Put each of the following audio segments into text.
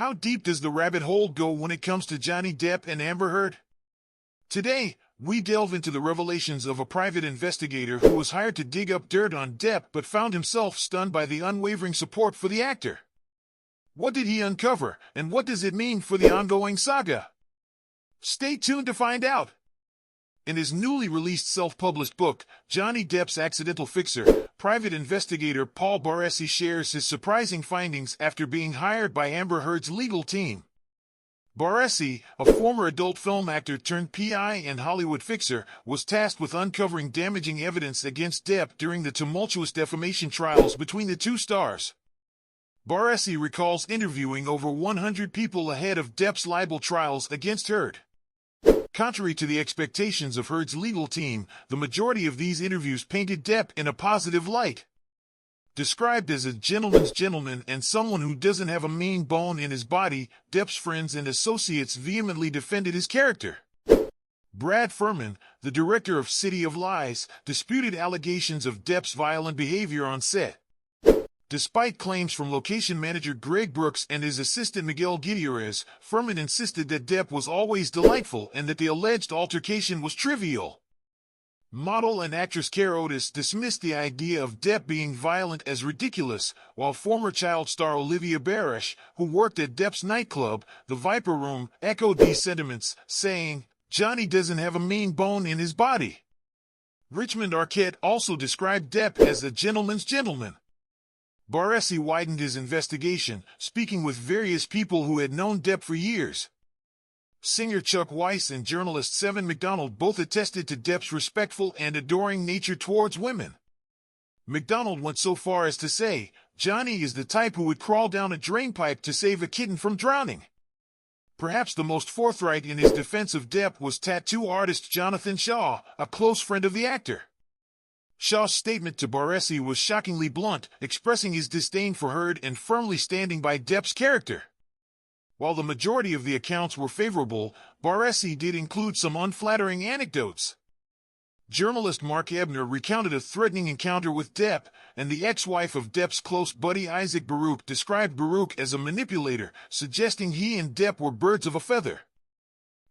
How deep does the rabbit hole go when it comes to Johnny Depp and Amber Heard? Today, we delve into the revelations of a private investigator who was hired to dig up dirt on Depp but found himself stunned by the unwavering support for the actor. What did he uncover, and what does it mean for the ongoing saga? Stay tuned to find out. In his newly released self-published book, Johnny Depp's Accidental Fixer, private investigator Paul Baresi shares his surprising findings after being hired by Amber Heard's legal team. Baresi, a former adult film actor turned PI and Hollywood fixer, was tasked with uncovering damaging evidence against Depp during the tumultuous defamation trials between the two stars. Baresi recalls interviewing over 100 people ahead of Depp's libel trials against Heard. Contrary to the expectations of Heard's legal team, the majority of these interviews painted Depp in a positive light. Described as a gentleman's gentleman and someone who doesn't have a mean bone in his body, Depp's friends and associates vehemently defended his character. Brad Furman, the director of City of Lies, disputed allegations of Depp's violent behavior on set. Despite claims from location manager Greg Brooks and his assistant Miguel Gutierrez, Furman insisted that Depp was always delightful and that the alleged altercation was trivial. Model and actress Cara Otis dismissed the idea of Depp being violent as ridiculous, while former child star Olivia Barash, who worked at Depp's nightclub, the Viper Room, echoed these sentiments, saying, "Johnny doesn't have a mean bone in his body." Richmond Arquette also described Depp as a gentleman's gentleman. Baresi widened his investigation, speaking with various people who had known Depp for years. Singer Chuck Weiss and journalist Seven McDonald both attested to Depp's respectful and adoring nature towards women. McDonald went so far as to say, "Johnny is the type who would crawl down a drainpipe to save a kitten from drowning." Perhaps the most forthright in his defense of Depp was tattoo artist Jonathan Shaw, a close friend of the actor. Shaw's statement to Baresi was shockingly blunt, expressing his disdain for Heard and firmly standing by Depp's character. While the majority of the accounts were favorable, Baresi did include some unflattering anecdotes. Journalist Mark Ebner recounted a threatening encounter with Depp, and the ex-wife of Depp's close buddy Isaac Baruch described Baruch as a manipulator, suggesting he and Depp were birds of a feather.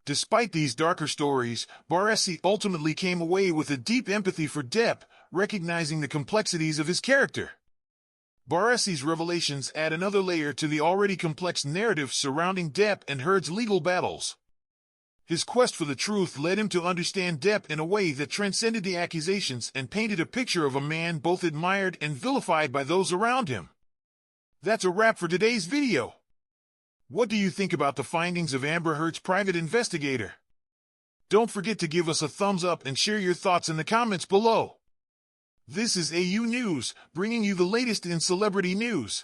Despite these darker stories, Baresi ultimately came away with a deep empathy for Depp, recognizing the complexities of his character. Baresi's revelations add another layer to the already complex narrative surrounding Depp and Heard's legal battles. His quest for the truth led him to understand Depp in a way that transcended the accusations and painted a picture of a man both admired and vilified by those around him. That's a wrap for today's video. What do you think about the findings of Amber Heard's private investigator? Don't forget to give us a thumbs up and share your thoughts in the comments below. This is AU News, bringing you the latest in celebrity news.